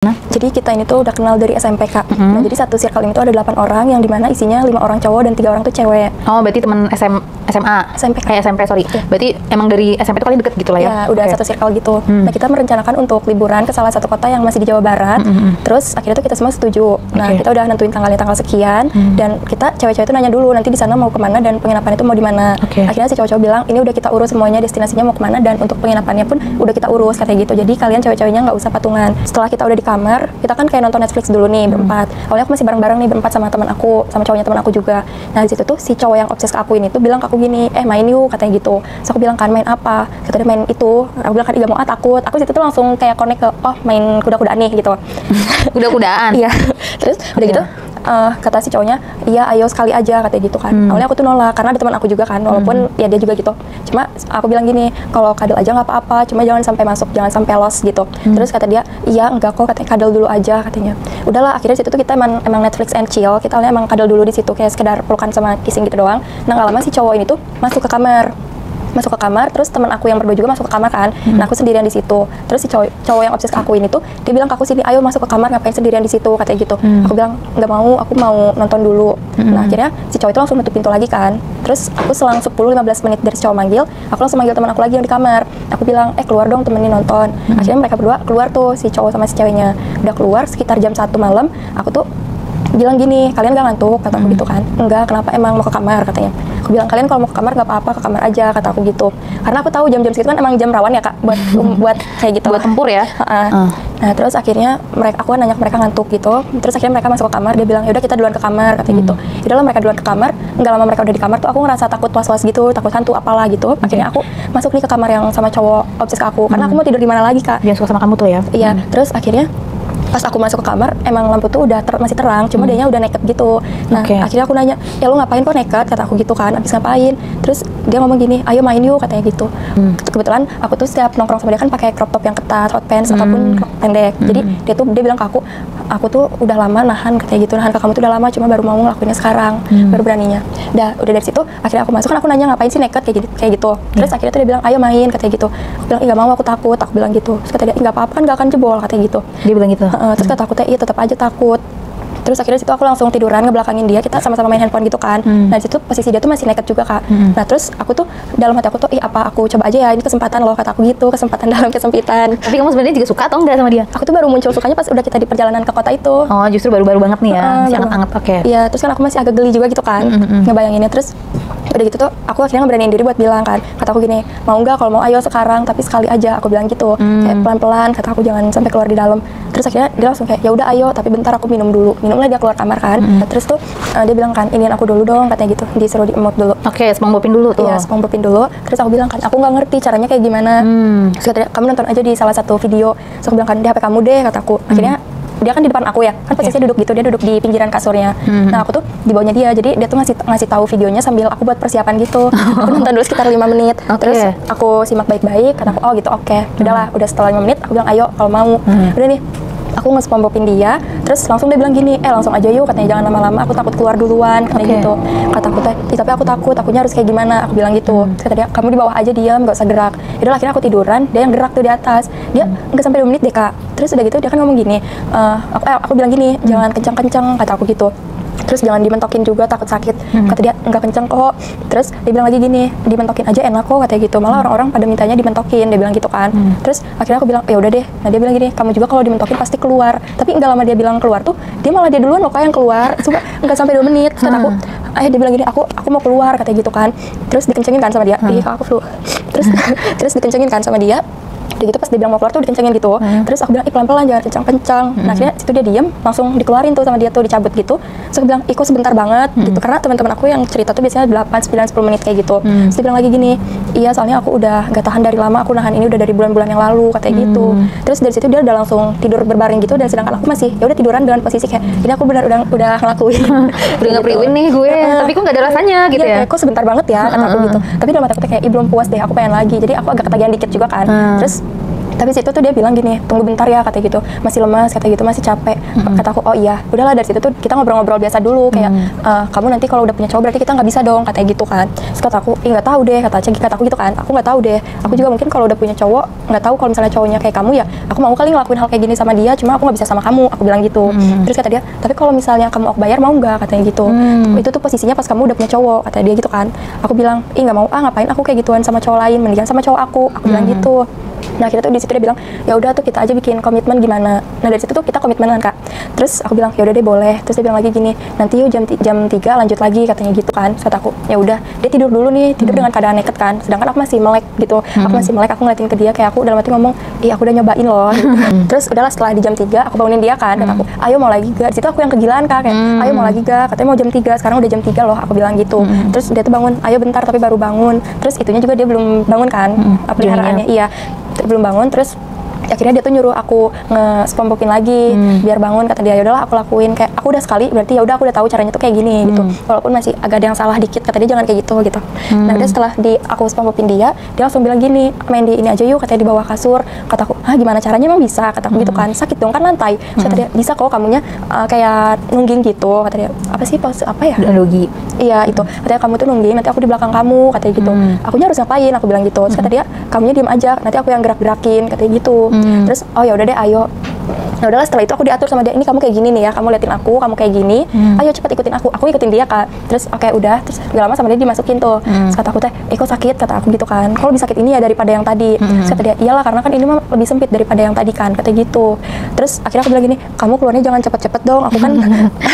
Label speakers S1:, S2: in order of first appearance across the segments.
S1: Jadi kita ini tuh udah kenal dari SMP Kak. Nah jadi satu circle ini tuh ada 8 orang yang dimana isinya 5 orang cowok dan 3 orang tuh cewek.
S2: Oh berarti teman SMA?
S1: SMP Kak.
S2: SMP sorry.
S1: Yeah.
S2: Berarti emang dari SMP tuh kalian deket gitu lah ya?
S1: Ya udah satu circle gitu. Nah kita merencanakan untuk liburan ke salah satu kota yang masih di Jawa Barat. Terus akhirnya tuh kita semua setuju. Nah kita udah nentuin tanggalnya tanggal sekian. Dan kita cewek-cewek tuh nanya dulu nanti di sana mau kemana dan penginapan itu mau di mana. Akhirnya si cowok-cowok bilang ini udah kita urus semuanya, destinasinya mau kemana dan untuk penginapannya pun udah kita urus katanya gitu. Jadi kalian cewek-ceweknya nggak usah patungan. Setelah kita udah di kamar, kita kan kayak nonton Netflix dulu nih berempat. Awalnya aku masih bareng-bareng nih berempat sama teman aku, sama cowoknya teman aku juga. Nah di situ tuh si cowok yang obses ke aku ini tuh bilang ke aku gini, main yuk katanya gitu. Terus aku bilang kan main apa? Kata dia main itu. Aku bilang kan gak mau takut. Aku situ tuh langsung kayak connect ke main kuda-kudaan nih gitu.
S2: Kuda-kudaan?
S1: Iya. Terus udah gitu kata si cowoknya, iya ayo sekali aja katanya gitu kan. Awalnya aku tuh nolak karena ada teman aku juga kan, walaupun ya dia juga gitu. Cuma aku bilang gini, kalau kadal aja nggak apa-apa, cuma jangan sampai masuk, jangan sampai los gitu. Terus kata dia, iya enggak kok katanya kadal dulu aja katanya. Udahlah akhirnya situ tuh kita emang Netflix and chill. Kita awalnya emang kadal dulu di situ kayak sekedar pelukan sama kissing gitu doang. Nah nggak lama si cowok ini tuh masuk ke kamar, terus teman aku yang berdua juga masuk ke kamar kan. Nah aku sendirian di situ. Terus si cowok yang obses ke aku ini tuh dia bilang ke aku sini, ayo masuk ke kamar, ngapain sendirian di situ katanya gitu. Aku bilang nggak mau, aku mau nonton dulu. Nah akhirnya si cowok itu langsung nutup pintu lagi kan. Terus aku selang 10-15 menit dari si cowok manggil, aku langsung manggil teman aku lagi yang di kamar. Aku bilang keluar dong temenin nonton. Akhirnya mereka berdua keluar tuh, si cowok sama si ceweknya udah keluar sekitar jam 1 malam. Aku tuh bilang gini, kalian gak ngantuk? Kata aku gitu kan. Enggak, kenapa, emang mau ke kamar katanya. Aku bilang kalian kalau mau ke kamar gak apa-apa, ke kamar aja kata aku gitu. Karena aku tahu jam-jam segitu kan emang jam rawan ya Kak buat buat kayak gitu.
S2: Buat tempur ya.
S1: Nah terus akhirnya aku nanya mereka ngantuk gitu. Terus akhirnya mereka masuk ke kamar, dia bilang yaudah kita duluan ke kamar katanya gitu. Yaudahlah mereka duluan ke kamar. Enggak lama mereka udah di kamar tuh aku ngerasa takut was-was gitu, takut hantu apalah gitu. Akhirnya aku masuk nih ke kamar yang sama cowok obses ke aku. Karena aku mau tidur di mana lagi Kak.
S2: Dia suka sama kamu tuh ya?
S1: Iya. Terus akhirnya pas aku masuk ke kamar, emang lampu tuh udah masih terang, cuma dianya udah naked gitu. Nah, akhirnya aku nanya, ya lu ngapain kok naked? Kata aku gitu kan, abis ngapain? Terus dia ngomong gini, ayo main yuk, katanya gitu. Kebetulan aku tuh setiap nongkrong sama dia kan pakai crop top yang ketat, hot pants, ataupun crop pendek. Jadi dia bilang ke aku tuh udah lama nahan, katanya gitu. Nahan ke kamu tuh udah lama, cuma baru mau ngelakuinnya sekarang, baru beraninya. Udah dari situ, akhirnya aku masuk, kan aku nanya ngapain sih naked kayak gitu. Terus akhirnya tuh dia bilang, ayo main, katanya gitu. Aku bilang, nggak mau, aku takut, aku bilang gitu. Terus kata dia, nggak apa-apa kan, nggak akan jebol, katanya gitu.
S2: Dia bilang gitu?
S1: Terus kata aku, iya tetap aja takut. Terus akhirnya situ aku langsung tiduran ngebelakangin dia, kita sama-sama main handphone gitu kan. Nah di situ posisi dia tuh masih naked juga Kak. Nah terus aku tuh dalam hati aku tuh, apa aku coba aja ya, ini kesempatan loh kata aku gitu, kesempatan dalam kesempitan.
S2: Tapi kamu sebenarnya juga suka atau enggak sama dia?
S1: Aku tuh baru muncul sukanya pas udah kita di perjalanan ke kota itu.
S2: Oh justru baru-baru banget nih ya, masih anget-anget. Iya
S1: terus kan aku masih agak geli juga gitu kan, ngebayanginnya. Terus udah gitu tuh aku akhirnya ngeberaniin diri buat bilang kan, kata aku gini, mau nggak, kalau mau ayo sekarang tapi sekali aja, aku bilang gitu. Kayak pelan-pelan, kata aku jangan sampai keluar di dalam. Terus akhirnya dia langsung kayak ya udah ayo, tapi bentar aku minum dulu. Minumlah dia keluar kamar kan. Terus tuh dia bilang kan, iniin aku dulu dong katanya gitu, disuruh diemot dulu.
S2: Spongbobin dulu tuh.
S1: Iya, spongbobin dulu. Terus aku bilang kan, aku nggak ngerti caranya kayak gimana. Terus kata dia, kamu nonton aja di salah satu video. Terus aku bilang kan, di HP kamu deh kataku. Akhirnya dia kan di depan aku ya, kan posisinya duduk gitu, dia duduk di pinggiran kasurnya. Nah aku tuh di bawahnya dia, jadi dia tuh ngasih tahu videonya sambil aku buat persiapan gitu. Aku nonton dulu sekitar 5 menit, terus aku simak baik-baik, kata aku oh gitu, oke. Udahlah, udah setelah 5 menit aku bilang ayo kalau mau. Udah nih, aku nge-spongbobin dia, terus langsung dia bilang gini, langsung aja yuk katanya, jangan lama-lama, aku takut keluar duluan katanya gitu. Kata aku tapi aku takut, akunya harus kayak gimana, aku bilang gitu. Terus kata dia, kamu di bawah aja diam, gak usah gerak. Yaudah akhirnya aku tiduran, dia yang gerak tuh di atas. Dia nggak sampai 2 menit deh Kak. Terus udah gitu dia kan ngomong gini, aku bilang gini, jangan kencang-kencang kata aku gitu. Terus jangan dimentokin juga, takut sakit. Kata dia, enggak kenceng kok. Terus dia bilang lagi gini, dimentokin aja enak kok katanya gitu. Malah orang-orang pada mintanya dimentokin, dia bilang gitu kan. Terus akhirnya aku bilang, ya udah deh. Nah dia bilang gini, kamu juga kalau dimentokin pasti keluar. Tapi enggak lama dia bilang keluar tuh, dia malah dia duluan loh Kak yang keluar. Coba enggak sampai 2 menit. Kata aku, dia bilang gini, aku mau keluar katanya gitu kan. Terus dikencengin kan sama dia. Ih Kak, aku flu. Terus dikencengin kan sama dia. Udah gitu pas dia bilang mau keluar tuh dikencengin gitu. Terus aku bilang, pelan-pelan jangan kencang-kencang. Nah akhirnya situ dia diem, langsung dikeluarin tuh sama dia tuh, dicabut gitu. Terus aku bilang, kok sebentar banget gitu. Karena teman-teman aku yang cerita tuh biasanya 8, 9, 10 menit kayak gitu. Terus dia bilang lagi gini, iya soalnya aku udah gak tahan dari lama, aku nahan ini udah dari bulan-bulan yang lalu katanya gitu. Terus dari situ dia udah langsung tidur berbaring gitu, dan sedangkan aku masih ya udah tiduran dengan posisi kayak ini, aku benar udah ngelakuin.
S2: Udah nge-priwin nih gue, tapi kok gak ada rasanya gitu ya.
S1: Kok sebentar banget ya kata aku gitu. Tapi dalam hati aku kayak belum puas deh, aku pengen lagi. Jadi aku agak ketagihan dikit juga kan. Terus Tapi situ tuh dia bilang gini, tunggu bentar ya katanya gitu, masih lemas katanya gitu, masih capek. Kata aku, oh iya, udahlah dari situ tuh kita ngobrol-ngobrol biasa dulu kayak kamu nanti kalau udah punya cowok berarti kita nggak bisa dong katanya gitu kan. Terus kata aku, nggak tahu deh kata aku gitu kan, aku nggak tahu deh. Aku juga mungkin kalau udah punya cowok nggak tahu kalau misalnya cowoknya kayak kamu ya, aku mau kali ngelakuin hal kayak gini sama dia, cuma aku nggak bisa sama kamu, aku bilang gitu. Terus kata dia, tapi kalau misalnya kamu aku bayar mau nggak katanya gitu. Itu tuh posisinya pas kamu udah punya cowok kata dia gitu kan. Aku bilang, ih nggak mau ngapain aku kayak gituan sama cowok lain, mendingan sama cowok aku bilang gitu. Nah kita tuh di situ dia bilang ya udah tuh kita aja bikin komitmen gimana. Nah dari situ tuh kita komitmenan Kak. Terus aku bilang ya udah deh boleh. Terus dia bilang lagi gini, nanti yuk jam 3 lanjut lagi katanya gitu kan. Terus kata aku ya udah, dia tidur dulu nih, tidur dengan keadaan naked kan. Sedangkan aku masih melek gitu. Aku masih melek, aku ngeliatin ke dia kayak aku dalam hati ngomong, ih aku udah nyobain loh gitu. Terus udahlah setelah di jam 3 aku bangunin dia kan. Kata aku, ayo mau lagi gak? Di situ aku yang kegilaan Kak kayak, ayo mau lagi gak? Katanya mau jam 3, sekarang udah jam 3 loh, aku bilang gitu. Terus dia tuh bangun, ayo bentar, tapi baru bangun. Terus itunya juga dia belum bangun kan, peliharaannya. Iya, belum bangun. Terus akhirnya dia tuh nyuruh aku nge-spompopin lagi biar bangun. Kata dia ya udahlah aku lakuin, kayak aku udah sekali berarti ya udah aku udah tahu caranya tuh kayak gini gitu, walaupun masih agak ada yang salah dikit. Kata dia jangan kayak gitu. Nah udah setelah aku spompopin dia langsung bilang gini, main di ini aja yuk katanya, di bawah kasur. Kata aku, gimana caranya emang bisa? Kata aku gitu kan, sakit dong kan lantai. Kata dia bisa kok kamunya kayak nungging gitu. Kata dia apa sih pose apa ya,
S2: Dogi.
S1: iya itu, katanya kamu tuh nungging, nanti aku di belakang kamu katanya gitu. Akunya harus ngapain, aku bilang gitu. Terus kata dia kamunya diem aja, nanti aku yang gerak-gerakin katanya gitu. Terus oh ya udah deh ayo. Nah udahlah setelah itu aku diatur sama dia, ini kamu kayak gini nih ya, kamu liatin aku, kamu kayak gini, ayo cepat ikutin aku ikutin dia Kak. Terus oke udah, terus gak lama sama dia dimasukin tuh. Terus kata aku teh, kok sakit? Kata aku gitu kan, kalau lebih sakit ini ya daripada yang tadi. Terus kata dia, iyalah karena kan ini mah lebih sempit daripada yang tadi kan, katanya gitu. Terus akhirnya aku bilang gini, kamu keluarnya jangan cepet-cepet dong, aku kan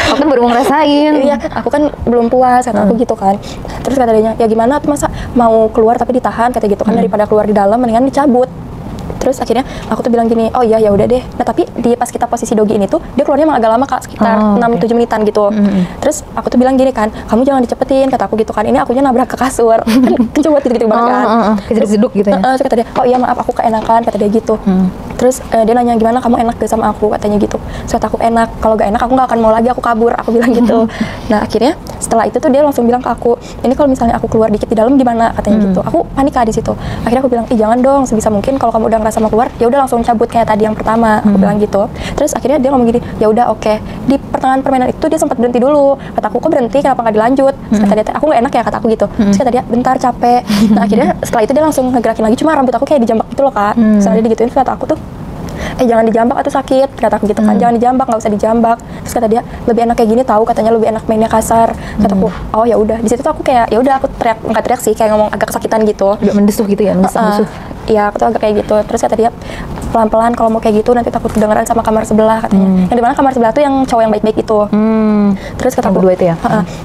S2: Aku kan baru mau ngerasain.
S1: iya, aku kan belum puas, kata aku gitu kan. Terus kata dia, ya gimana tuh masa mau keluar tapi ditahan, kata gitu kan, daripada keluar di dalam mendingan dicabut. Terus akhirnya aku tuh bilang gini, oh iya ya udah deh. Nah tapi di pas kita posisi dogi ini tuh dia keluarnya emang agak lama Kak, sekitar 6-7 menitan gitu. Terus aku tuh bilang gini kan, kamu jangan dicepetin, kata aku gitu kan, ini akunya nabrak ke kasur. Kan kenceng gitu banget kan.
S2: Kejeduk gitu ya.
S1: Terus kata dia, oh iya maaf aku keenakan, kata dia gitu. Terus dia nanya gimana kamu enak gak sama aku, katanya gitu. Terus kata aku enak, kalau gak enak aku gak akan mau lagi, aku kabur, aku bilang gitu. Nah akhirnya setelah itu tuh dia langsung bilang ke aku, ini kalau misalnya aku keluar dikit di dalam gimana, katanya gitu. Aku panik Kak di situ. Akhirnya aku bilang, jangan dong, sebisa mungkin kalau kamu udah ngerasa mau keluar ya udah langsung cabut kayak tadi yang pertama, aku bilang gitu. Terus akhirnya dia ngomong gini, ya udah oke. Di pertengahan permainan itu dia sempat berhenti dulu. Kata aku, kok berhenti, kenapa nggak dilanjut? Terus kata dia, aku nggak enak ya, kata aku gitu. Terus kata dia, bentar capek. Nah akhirnya setelah itu dia langsung ngegerakin lagi, cuma rambut aku kayak dijambak gitu loh Kak. Soalnya dia digituin. Terus kata aku tuh, jangan dijambak atau sakit, kata aku gitu kan. Jangan dijambak, nggak usah dijambak. Terus kata dia, lebih enak kayak gini tahu, katanya lebih enak mainnya kasar. Kata aku, oh ya udah. Di situ tuh aku kayak ya udah, aku teriak, nggak teriak sih, kayak ngomong agak kesakitan gitu.
S2: Agak mendesuh gitu ya, mendesuh.
S1: Iya, aku tuh agak kayak gitu. Terus kata dia, pelan-pelan kalau mau kayak gitu nanti takut kedengeran sama kamar sebelah, katanya. Yang dimana kamar sebelah tuh yang cowok yang baik-baik itu. Terus kata aku,
S2: berdua itu ya.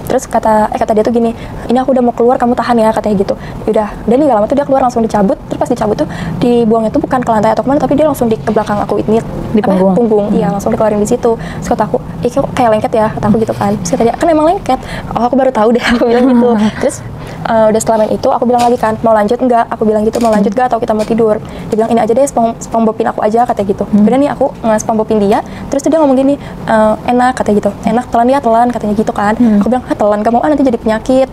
S1: Terus kata dia tuh gini, ini aku udah mau keluar, kamu tahan ya, katanya gitu. Udah nih gak lama tuh dia keluar langsung dicabut. Terus pas dicabut tuh dibuangnya tuh bukan ke lantai atau kemana, tapi dia langsung ke belakang aku ini,
S2: di punggung.
S1: Iya, langsung dikeluarin di situ. Terus kata aku, kok kayak lengket ya, kata aku gitu kan. Terus kata dia, kan emang lengket. Oh aku baru tahu deh, aku bilang gitu. Terus udah setelah main itu aku bilang lagi kan, mau lanjut enggak? Aku bilang gitu, mau lanjut enggak atau kita mau tidur? Dia bilang ini aja deh, spombopin aku aja, katanya gitu. Udah nih aku spombopin dia. Terus tuh dia ngomong gini, enak, katanya gitu. Enak, telan, katanya gitu kan. Aku bilang, telan kamu nanti jadi penyakit.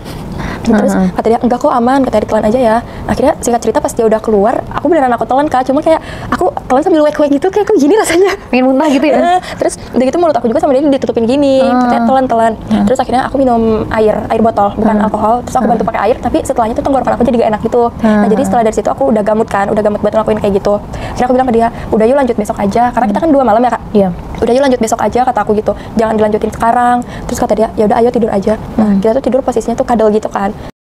S1: Terus kata dia, enggak kok aman, katanya ditelan aja ya. Akhirnya singkat cerita pas dia udah keluar, aku beneran aku telan Kak. Cuma kayak aku telan sambil wek-wek gitu, kayak kok gini rasanya.
S2: Pengen muntah gitu ya.
S1: Terus udah gitu mulut aku juga sama dia ditutupin gini, katanya telan. Terus akhirnya aku minum air botol, bukan alkohol. Terus aku bantu pakai air, tapi setelahnya tuh tenggorokan aku jadi gak enak gitu. Nah jadi setelah dari situ aku udah gamut buat ngelakuin kayak gitu. Akhirnya aku bilang ke dia, udah yuk lanjut besok aja, karena kita kan 2 malam ya Kak.
S2: Iya.
S1: Udah yuk lanjut besok aja, kata aku gitu. Jangan dilanjutin sekarang. Terus kata dia, ya udah ayo tidur aja. Nah kita tuh tidur posisinya tuh kadal gitu kan.